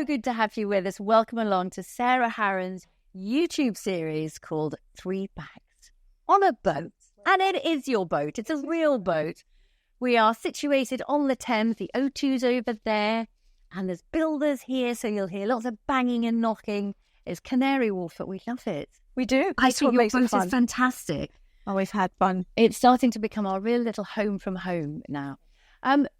good to have you with us. Welcome along to Sarah Harron's YouTube series called 3 Bags on a Boat. And it is your boat. It's a real boat. We are situated on the Thames. The O2's over there. And there's builders here, so you'll hear lots of banging and knocking. It's Canary Wharf, but we love it. We do. I think your boat is fantastic. Oh, we've had fun. It's starting to become our real little home from home now.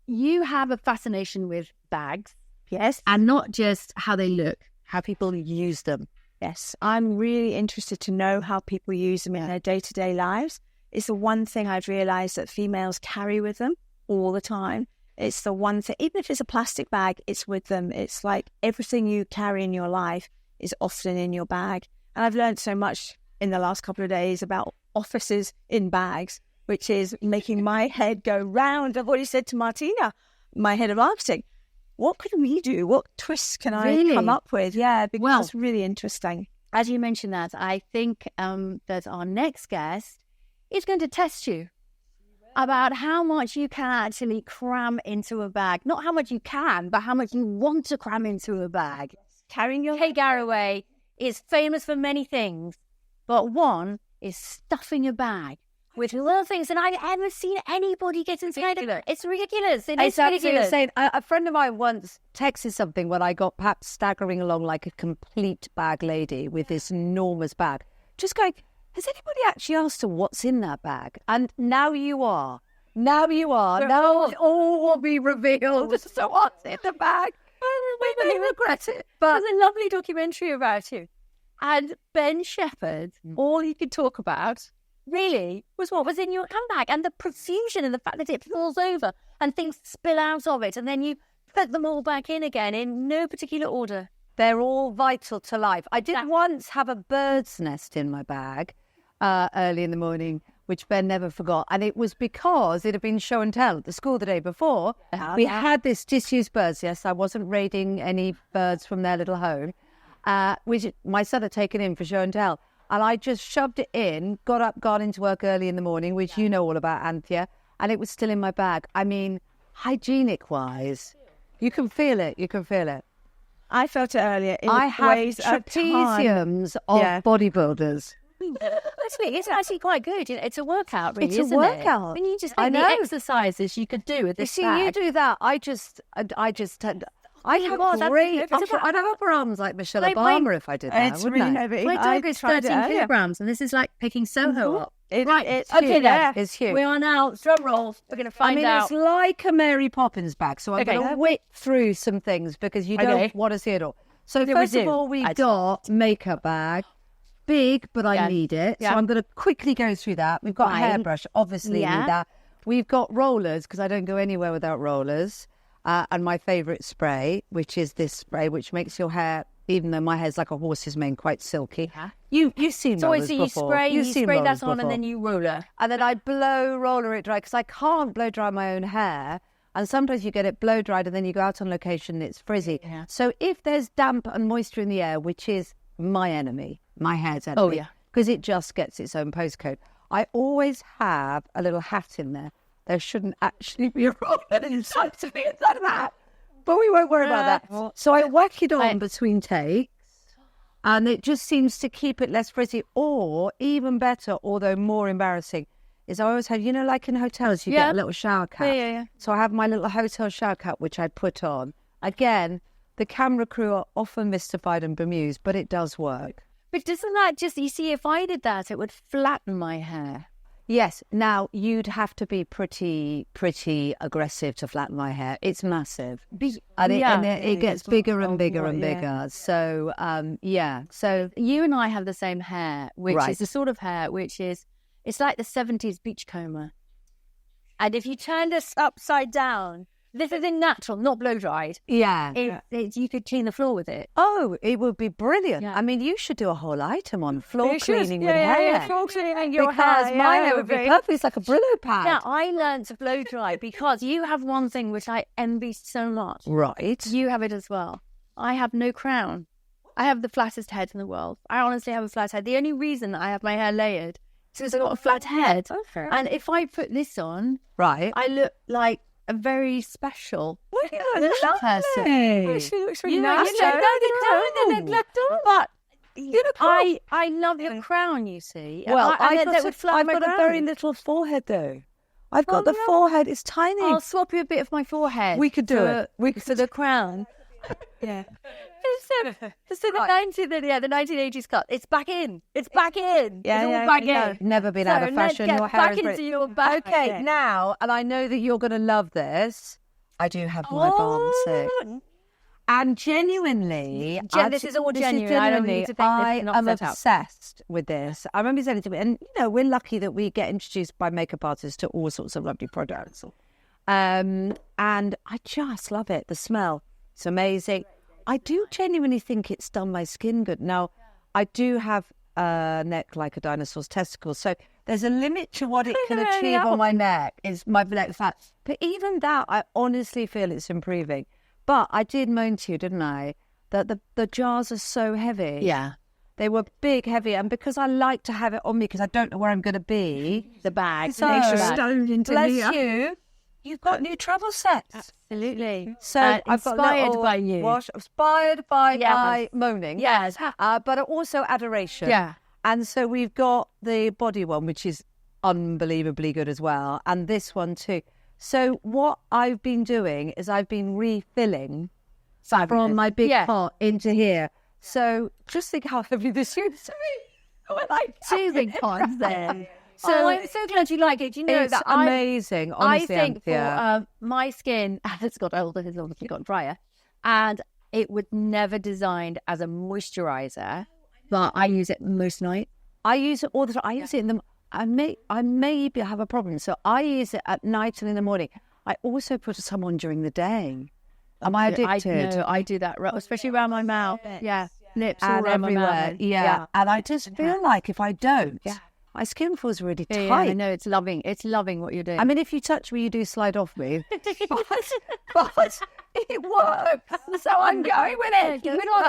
You have a fascination with bags. Yes. And not just how they look, how people use them. Yes. I'm really interested to know how people use them in their day-to-day lives. It's the one thing I've realised that females carry with them all the time. It's the one thing, even if it's a plastic bag, it's with them. It's like everything you carry in your life is often in your bag. And I've learned so much in the last couple of days about offices in bags, which is making my head go round. I've already said to Martina, my head of marketing, what could we do? What twists can I come up with? Yeah, because it's really interesting. As you mentioned that, I think that our next guest is going to test you about how much you can actually cram into a bag. Not how much you can, but how much you want to cram into a bag. Carrying your... Kate Garraway is famous for many things, but one is stuffing a bag with little things. And I've ever seen anybody get inside of it. It's ridiculous. It's absolutely insane. A friend of mine once texted something when I got perhaps staggering along like a complete bag lady with this enormous bag. Just going, has anybody actually asked her what's in that bag? And now you are. Now it all will be revealed. So what's in the bag? We may regret it. But there's a lovely documentary about you. And Ben Shepherd, all he could talk about really was what was in your handbag and the profusion and the fact that it falls over and things spill out of it. And then you put them all back in again in no particular order. They're all vital to life. I did once have a bird's nest in my bag early in the morning, which Ben never forgot. And it was because it had been show and tell at the school the day before. We had this disused birds. Yes, I wasn't raiding any birds from their little home, which my son had taken in for show and tell. And I just shoved it in, got up, got into work early in the morning, which you know all about, Anthea, and it was still in my bag. I mean, hygienic-wise, you can feel it. I felt it earlier. I have trapeziums of bodybuilders. It's actually quite good. It's a workout, really. It's a workout. When you just think the exercises you could do with this bag. You do that. I'd have upper arms like Michelle Obama if I did that. It's really heavy. My dog is 13 kilograms, and this is like picking Soho up. It's huge. We are now, drum roll, we're going to find out. It's like a Mary Poppins bag, so I'm going to whip through some things because you don't want to see it all. So first of all, we've got makeup bag. Big, but I need it. So I'm going to quickly go through that. We've got a hairbrush, obviously need that. We've got rollers, because I don't go anywhere without rollers. And my favourite spray, which is this spray, which makes your hair, even though my hair's like a horse's mane, quite silky. You've seen rollers before. You spray that on and then you roller. And then I roller it dry, because I can't blow dry my own hair. And sometimes you get it blow dried and then you go out on location and it's frizzy. Yeah. So if there's damp and moisture in the air, which is my enemy, my hair's enemy, because it just gets its own postcode, I always have a little hat in there. There shouldn't actually be a roller inside of that. But we won't worry about that. So I whack it on between takes, and it just seems to keep it less frizzy. Or, even better, although more embarrassing, is I always have, like in hotels, you get a little shower cap. Yeah. So I have my little hotel shower cap, which I put on. Again, the camera crew are often mystified and bemused, but it does work. But doesn't that you see, if I did that, it would flatten my hair. Yes. Now, you'd have to be pretty aggressive to flatten my hair. It's massive. It gets bigger and bigger and bigger. Yeah. So, So you and I have the same hair, which is the sort of hair which is, it's like the 70s beachcomber. And if you turned us upside down, this is natural, not blow-dried. Yeah. You could clean the floor with it. Oh, it would be brilliant. Yeah. I mean, you should do a whole item on floor cleaning with hair. Yeah, floor cleaning your hair. Because my hair would be perfect. It's like a Brillo pad. Yeah, I learned to blow-dry because you have one thing which I envy so much. Right. You have it as well. I have no crown. I have the flattest head in the world. I honestly have a flat head. The only reason I have my hair layered is because I've got a flat head. Okay. And if I put this on, I look like a very special Look at person. She looks really nice. But Beautiful. I love your crown, you see. Well, I've got a very little forehead though. I've got the forehead. It's tiny. I'll swap you a bit of my forehead. We could do it. For the crown. Yeah. The 1980s cut. It's back in. It's back in. Yeah, it's all yeah, back yeah. in. Never been So out of let's fashion. get Your hair back is into really... your back. Okay, now, and I know that you're going to love this. I do have my balm too. And genuinely, This is all genuine. I don't need to think this I is not am set up. obsessed with this. I remember saying it to me, and we're lucky that we get introduced by makeup artists to all sorts of lovely products. And I just love it. The smell, it's amazing. I do genuinely think it's done my skin good. Now, I do have a neck like a dinosaur's testicle, so there's a limit to what it can achieve on my neck. Is my neck fat? But even that, I honestly feel it's improving. But I did moan to you, didn't I, that the jars are so heavy. Yeah. They were big, heavy, and because I like to have it on me because I don't know where I'm going to be. The bag. So, Stoned into bless here. you, you've got new travel sets. Absolutely. So I've got inspired little by you. Inspired by Yes. my moaning. Yes. But also adoration. Yeah. And so we've got the body one, which is unbelievably good as well, and this one too. So what I've been doing is I've been refilling from my big pot into here. So just think how heavy this is. Two big pots there. So I'm so glad you like it. You know It's that amazing, honestly, I think Anthea. for my skin, as it's got older, it's obviously got drier, and it was never designed as a moisturizer, but I use it most night. I use it all the time. I use it in the... I maybe have a problem. So I use it at night and in the morning. I also put some on during the day. Am I addicted? No, I do that, especially around my mouth. Yeah. Lips all And around my everywhere. mouth. Yeah. And I just feel like if I don't, my skin feels really tight. Yeah, I know, it's loving what you're doing. I mean, if you touch me, you do slide off me. but it works. So I'm going with it.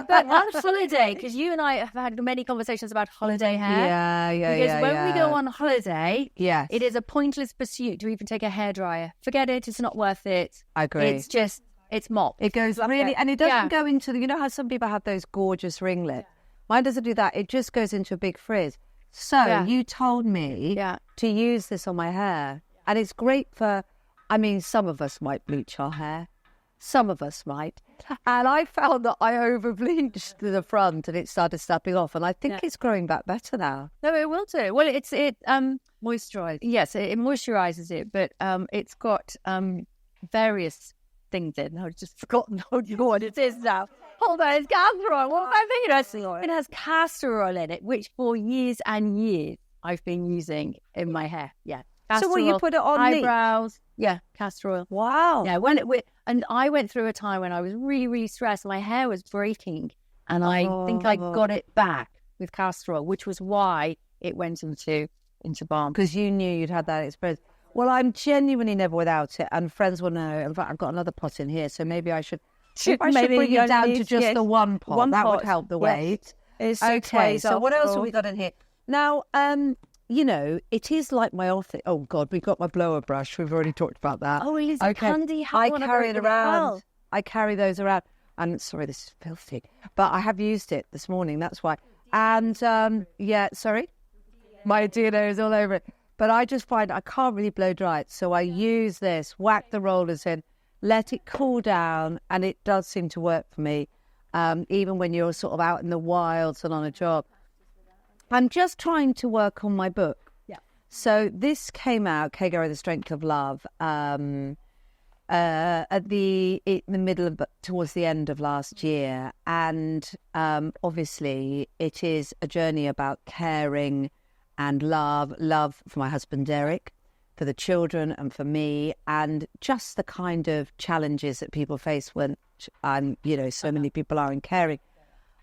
But on holiday, because you and I have had many conversations about holiday hair. Yeah. Because when we go on holiday, yes, it is a pointless pursuit to even take a hairdryer. Forget it, it's not worth it. I agree. It's mop. It goes really, and it doesn't go into you know how some people have those gorgeous ringlets? Mine doesn't do that. It just goes into a big frizz. So you told me to use this on my hair, and it's great for, I mean, some of us might bleach our hair. Some of us might. And I found that I over-bleached to the front and it started snapping off, and I think it's growing back better now. No, it will do. Well, it Moisturised. yes, it moisturizes it, but it's got various things in. I've just forgotten what it is now. Hold on, it's castor oil. What am I thinking of? It has castor oil in it, which for years and years I've been using in my hair. Yeah. So will you put it on eyebrows? Yeah, castor oil. Wow. Yeah, and I went through a time when I was really, really stressed. My hair was breaking, and I think I got it back with castor oil, which was why it went into balm. Because you knew you'd had that experience. Well, I'm genuinely never without it, and friends will know. In fact, I've got another pot in here, so maybe I should bring it down to just the one pot. That would help the weight. It's okay, so what else have we got in here? Now, you know, it is like my office. Oh, God, we've got my blower brush. We've already talked about that. Oh, it's handy. I carry it around. I carry those around. And sorry, this is filthy. But I have used it this morning, that's why. And, sorry? My DNA is all over it. But I just find I can't really blow dry it. So I use this, whack the rollers in, let it cool down. And it does seem to work for me, even when you're sort of out in the wilds and on a job. I'm just trying to work on my book. Yeah. So this came out, Kate Garraway, The Strength of Love, in the middle of, towards the end of last year. And obviously it is a journey about caring and love for my husband, Derek, for the children and for me, and just the kind of challenges that people face when, so many people are in caring.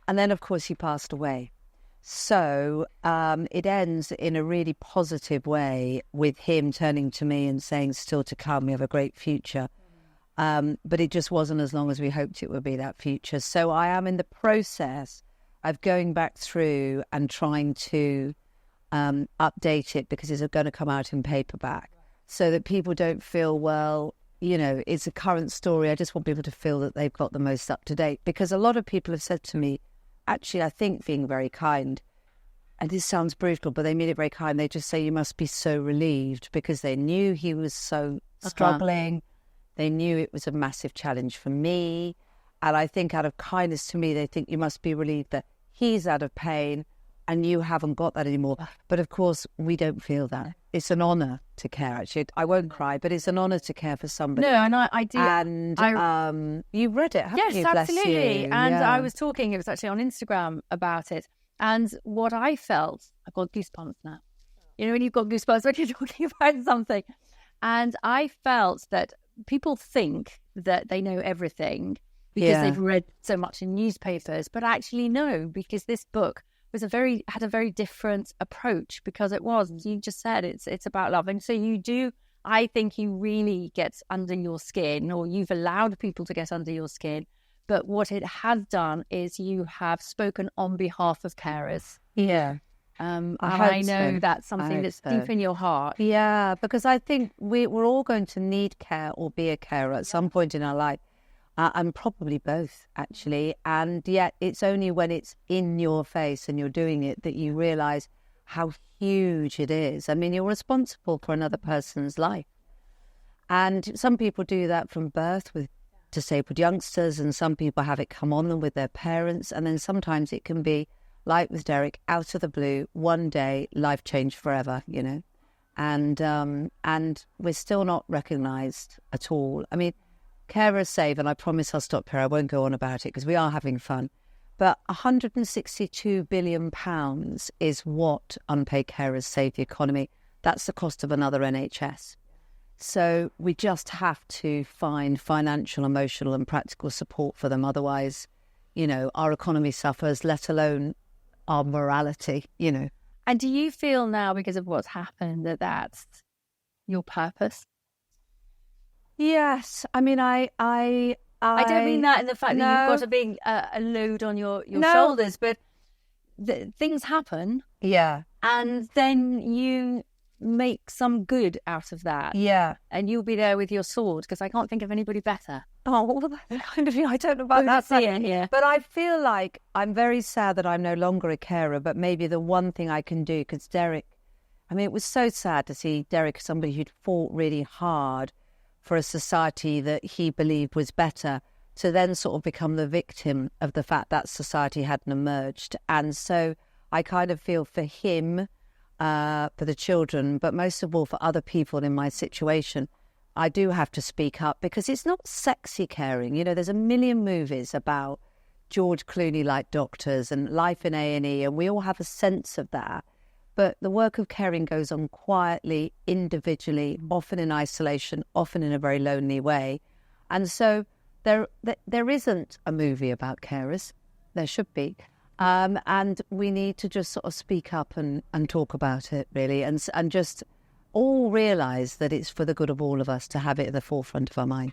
And then, of course, he passed away. So it ends in a really positive way with him turning to me and saying, still to come, we have a great future. But it just wasn't as long as we hoped it would be, that future. So I am in the process of going back through and trying to update it, because it's going to come out in paperback, so that people don't feel, well, it's a current story. I just want people to feel that they've got the most up to date, because a lot of people have said to me, actually, I think being very kind, and this sounds brutal, but they mean it very kind. They just say you must be so relieved because they knew he was so struggling. They knew it was a massive challenge for me. And I think out of kindness to me, they think you must be relieved that he's out of pain and you haven't got that anymore. But of course, we don't feel that. It's an honour to care, actually. I won't cry, but it's an honour to care for somebody. No, and I do. And you've read it, haven't you? Yes, absolutely. You. And yeah. I was talking, it was actually on Instagram about it. And what I felt, I've got goosebumps now. When you've got goosebumps when you're talking about something. And I felt that people think that they know everything because they've read so much in newspapers, but actually no, because this book was had a very different approach, because it was, you just said, it's about love. And so I think he really gets under your skin, or you've allowed people to get under your skin. But what it has done is you have spoken on behalf of carers. Yeah. I know that's something that's deep in your heart. Yeah, because I think we're all going to need care or be a carer at some point in our life, and probably both, actually. And yet it's only when it's in your face and you're doing it that you realise how huge it is. I mean, you're responsible for another person's life. And some people do that from birth with disabled youngsters, and some people have it come on them with their parents, and then sometimes it can be like with Derek, out of the blue, one day, life changed forever, and we're still not recognised at all. I mean, carers save, and I promise I'll stop here, I won't go on about it because we are having fun, but £162 billion is what unpaid carers save the economy. That's the cost of another NHS. So we just have to find financial, emotional and practical support for them. Otherwise, our economy suffers, let alone our morality, And do you feel now, because of what's happened, that that's your purpose? Yes. I mean, I don't mean that in the fact that you've got to be a load on your shoulders, but things happen. Yeah. And then you make some good out of that. Yeah. And you'll be there with your sword, because I can't think of anybody better. Oh, well, kind of, I don't know about that. Yeah. But I feel like I'm very sad that I'm no longer a carer, but maybe the one thing I can do, because Derek, I mean, it was so sad to see Derek, somebody who'd fought really hard for a society that he believed was better, to then sort of become the victim of the fact that society hadn't emerged. And so I kind of feel for him, for the children, but most of all for other people in my situation. I do have to speak up, because it's not sexy caring. There's a million movies about George Clooney-like doctors and life in A&E, and we all have a sense of that. But the work of caring goes on quietly, individually, often in isolation, often in a very lonely way. And so there isn't a movie about carers. There should be. And we need to just sort of speak up and talk about it, really, and just all realise that it's for the good of all of us to have it at the forefront of our mind.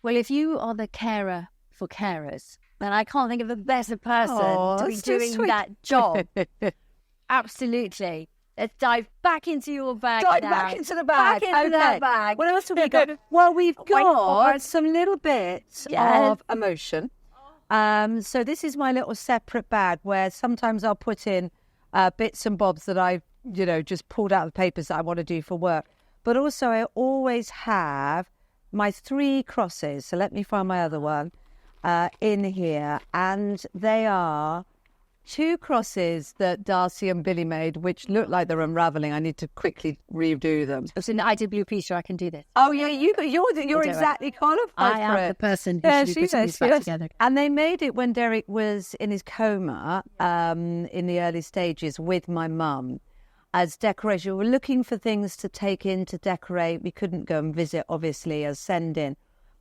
Well, if you are the carer for carers, then I can't think of a better person to be doing that job. Absolutely. Let's dive back into your bag. Back into the bag. Back into that bag. What else have we got? Well, we've got some little bits of emotion. So this is my little separate bag where sometimes I'll put in bits and bobs that I've, just pulled out of the papers that I want to do for work. But also I always have my 3 crosses. So let me find my other one in here. And they are 2 crosses that Darcy and Billy made, which look like they're unravelling. I need to quickly redo them. It's an IWP, so I can do this. Oh, yeah, you're exactly qualified I for it. am the person who should be putting these back together. And they made it when Derek was in his coma, in the early stages, with my mum, as decoration. We were looking for things to take in to decorate. We couldn't go and visit, obviously, as send-in.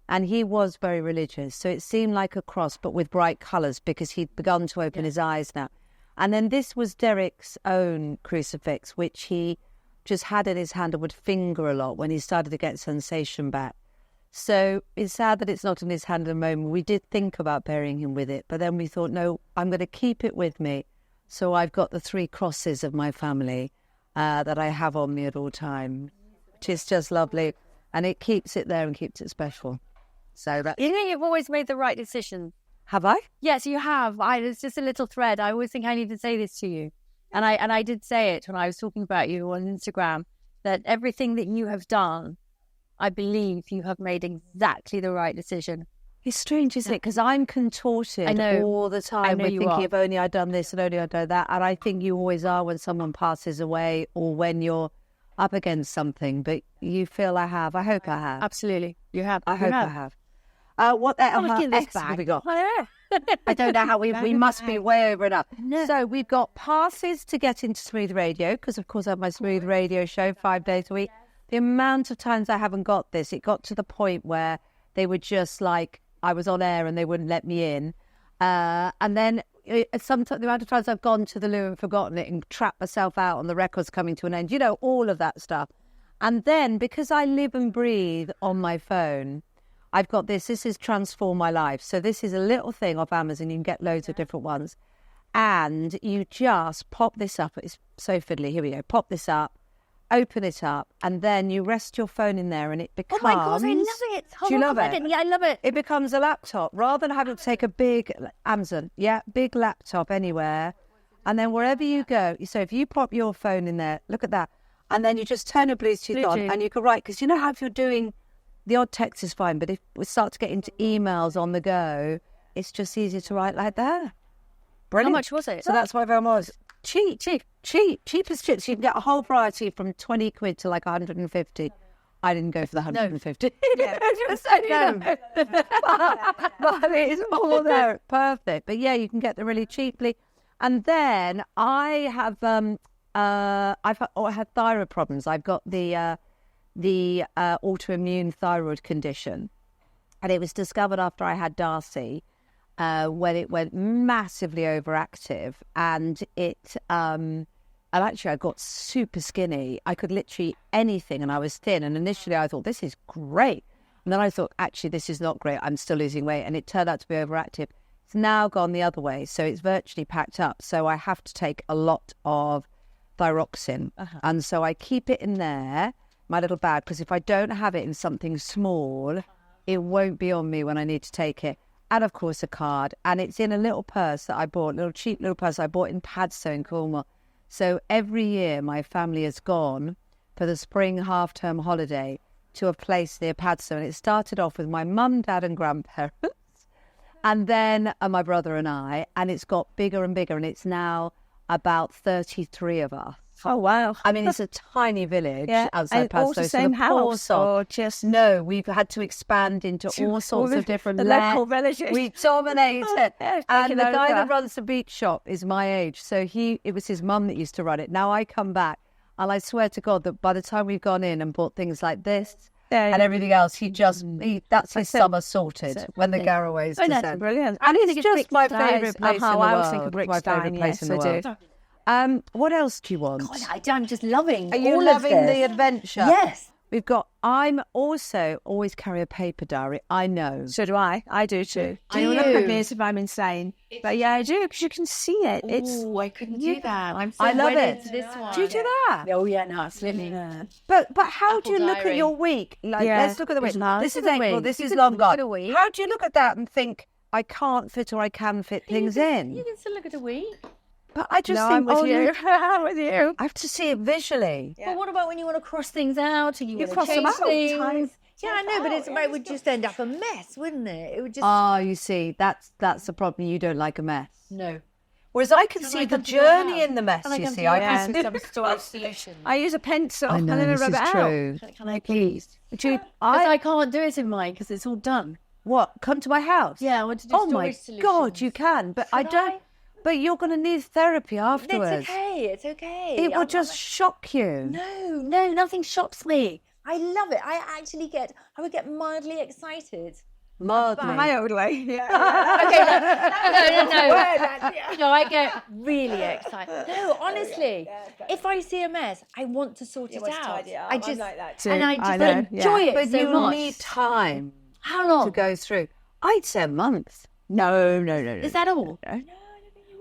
And he was very religious. So it seemed like a cross, but with bright colours, because he'd begun to open his eyes now. And then this was Derek's own crucifix, which he just had in his hand and would finger a lot when he started to get sensation back. So it's sad that it's not in his hand at the moment. We did think about burying him with it, but then we thought, no, I'm going to keep it with me. So I've got the 3 crosses of my family that I have on me at all times, which is just lovely. and it keeps it there and keeps it special. So that You know, you've always made the right decision. have I? Yes, you have. It's just a little thread. I always think I need to say this to you. And I did say it when I was talking about you on Instagram, that everything that you have done, I believe you have made exactly the right decision. It's strange, isn't it? Because I'm contorted all the time with thinking if only I'd done this and only I'd done that. And I think you always are when someone passes away or when you're up against something. But you feel I have. I hope I have. Absolutely. You have. I hope I have. What else have we got? I don't know how we must be way over and up. No. So we've got passes to get into Smooth Radio because, of course, I have my Smooth Radio show 5 days a week. The amount of times I haven't got this, it got to the point where they were just like, I was on air and they wouldn't let me in. And then sometimes the amount of times I've gone to the loo and forgotten it and trapped myself out on the records coming to an end, you know, all of that stuff. And then because I live and breathe on my phone, I've got this has transformed my life. So this is a little thing off Amazon. You can get loads of different ones. And you just pop this up. It's so fiddly. Here we go. Pop this up, open it up, and then you rest your phone in there and it becomes... Oh my God, I love it. Do you love it? Yeah, I love it. It becomes a laptop. Rather than having to take a big Amazon, big laptop anywhere. And then wherever you go, so if you pop your phone in there, look at that. And then you just turn a Bluetooth on and you can write. Because you know how if you're doing... The odd text is fine, but if we start to get into emails on the go, it's just easier to write like that. Brilliant. How much was it? So that's why everyone was cheap as chips. You can get a whole variety from 20 quid to like 150. I didn't go for the 150. No. But it's all there. Perfect. But yeah, you can get them really cheaply. And then I have, I've had thyroid problems. I've got the autoimmune thyroid condition, and it was discovered after I had Darcy when it went massively overactive, and and actually I got super skinny. I could literally eat anything and I was thin, and initially I thought this is great, and then I thought actually this is not great, I'm still losing weight, and it turned out to be overactive. It's now gone the other way, so it's virtually packed up, so I have to take a lot of thyroxine, and so I keep it in there, my little bag, because if I don't have it in something small, it won't be on me when I need to take it. And of course a card, and it's in a little purse that I bought, a little cheap little purse I bought in Padstow in Cornwall. So every year my family has gone for the spring half-term holiday to a place near Padstow, and it started off with my mum, dad and grandparents, and then my brother and I, and it's got bigger and bigger, and it's now about 33 of us. Oh, wow. I mean, it's a tiny village outside Padstow. All the same house, or just... No, we've had to expand into all sorts of different... The local villages. We dominate it. And the guy over. that runs the beach shop is my age. So it was his mum that used to run it. Now I come back, and I swear to God that by the time we've gone in and bought things like this and everything else, that's his summer sorted when the Garraways descend. That's brilliant. And it's just my favourite place in the world. I was thinking Brick's my favourite place in the world. What else do you want? God, I'm just loving Are you all loving of this. the adventure? Yes. I'm also always carry a paper diary. I know. So do I. I do too. Do you you? look at me as if I'm insane. But yeah, I do, because you can see it. Oh, I couldn't do that. I'm so I love wedded it. to this one. Do you do that? Oh, yeah, no, absolutely. Yeah. But how do you look at diary. your week? Like, Yeah, let's look at the week. it's nice. This is Look at the April. week. This You is can long look gone. at a week. How do you look at that and think, I can't fit or I can fit things in? You can still look at a week. But I just No, think, I'm with you. I'm with you. I have to see it visually. But what about when you want to cross things out and you want to cross them change out all the things? time. Yeah, I know, but it would just end up a mess, wouldn't it? It would just... Oh, you see, that's the problem. You don't like a mess. No. Whereas I can see I the come to your journey house? in the mess, Can I you come see. to your I house can with some sort of solution? I use a pencil I know, and then I this rub is it out. true. Can I please? Do you, Because I can't do it in mine because it's all done. what? Come to my house? Yeah, I want to do Oh my storage God, solutions. you can, but I don't. But you're going to need therapy afterwards. It's okay, it's okay. It will just shock you. No, nothing shocks me. I love it. I would get mildly excited. Mildly. Mildly. Yeah. No, I get really excited. No, honestly, if I see a mess, I want to sort it out. I just like that And I just know, enjoy it But so you much. need time How long? to go through. I'd say a month. No. Is that all?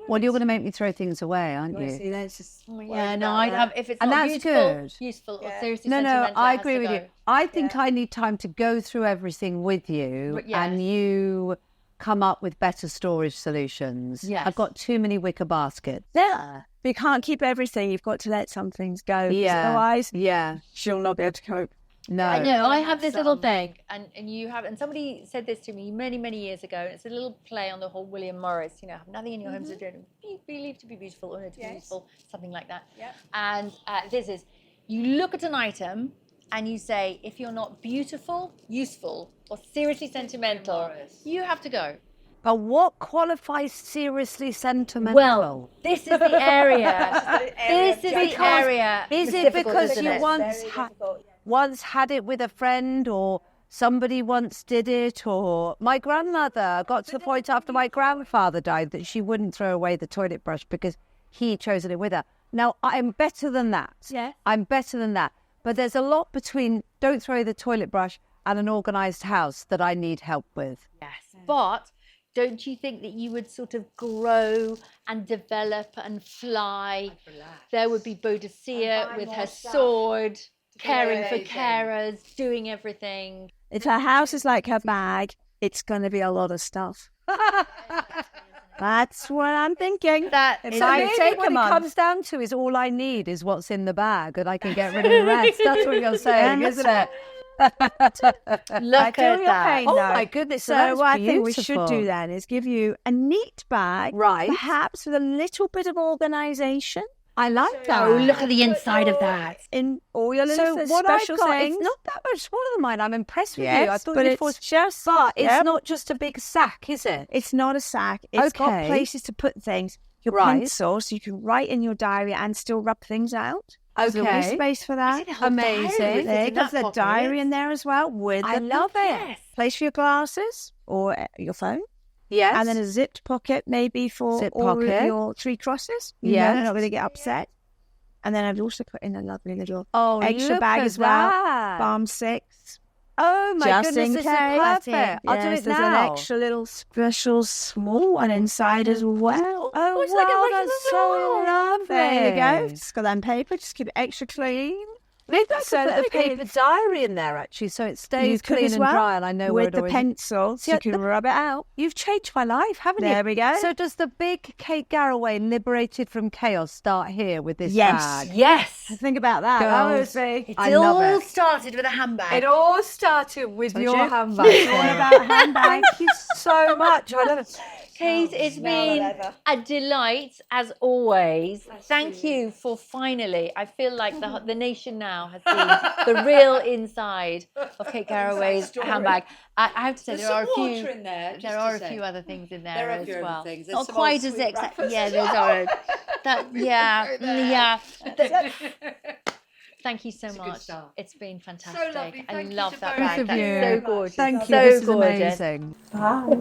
Well, you're going to make me throw things away, aren't you? See, let's just Yeah, no, I'd have, if it's And not that's beautiful, good. useful, or seriously No, sentimental, I it has agree to with go. you. I think I need time to go through everything with you Yes. and you come up with better storage solutions. Yes. I've got too many wicker baskets. Yeah. But you can't keep everything. You've got to let some things go. 'Cause Yeah. otherwise, Yeah. she'll not be able to cope. No. I know, I have this little thing, and you have, and somebody said this to me many, many years ago, and it's a little play on the whole William Morris, you know, have nothing in your homes to do, believe to be beautiful, or no, to be useful, something like that. And this is, you look at an item, and you say, if you're not beautiful, useful, or seriously sentimental, you have to go. But what qualifies seriously sentimental? Well, this is the area. This is the area. Is It's it difficult, because isn't you it? once had it with a friend, or somebody once did it, or my grandmother got to the point after my grandfather died that she wouldn't throw away the toilet brush because he'd chosen it with her. Now, I'm better than that. Yeah. I'm better than that. But there's a lot between don't throw away the toilet brush and an organised house that I need help with. Yes, but don't you think that you would sort of grow and develop and fly? There would be Boadicea with her sword, caring for carers, doing everything. If her house is like her bag, it's going to be a lot of stuff. That's what I'm thinking. That It is might Maybe take what a it month. comes down to is all I need is what's in the bag and I can get rid of the rest. That's what you're saying, isn't it? look I feel at your that. pain, Oh though. my goodness, So that's what I think we should beautiful. do then is give you a neat bag, Right. perhaps with a little bit of organisation I like that. Oh, look at the inside of that. in all your So little what I've special got, things. it's not that much smaller than mine. I'm impressed with you. I Yes, thought but it it's was just. but it's Yep. not just a big sack, is it? It's not a sack. It's got Okay. places to put things. Your Right. pencil, so you can write in your diary and still rub things out. There's a little Okay. space for that. Amazing. There, got the diary in there as well with I the love it. place for your glasses or your phone. Yes. And then a zipped pocket maybe for Zip all pocket. of your 3 crosses. Yes. They're not going to get upset. And then I've also put in a lovely little oh, extra look bag at as well. that. Balm 6. Oh my Just goodness, in this case. is perfect. I'll do Yes, it there's now. an extra little special small one inside as well. Oh, it's like a wow, regular that's so lovely. There you go. Just got that on paper. Just keep it extra clean. Maybe I So could that put a paper diary in there actually, so it stays You could clean as and well, dry, and I know where with it the always. pencil, so See, you can rub it out. You've changed my life, haven't you? There we go. So does the big Kate Garraway liberated from chaos start here with this Yes. bag? Yes. Think about that. Girls. That would be. It I love all it. started with a handbag. It all started with your you? handbag. It's all about handbags. Thank you so much. I love it. Kate, it's been a delight as always. Thank you for finally. I feel like the nation now has seen the real inside of Kate Garraway's handbag. I have to say there are a few. in there. There are a few other things in there, There are a as few other well. things. There's Not some quite old as sweet exact. wrappers Yeah, as those well. are. Yeah. Thank you so It's a good much. start. It's been fantastic. lovely. I Thank you love to that both bag. of That's you. so gorgeous. Thank you. So This is gorgeous. amazing. Bye.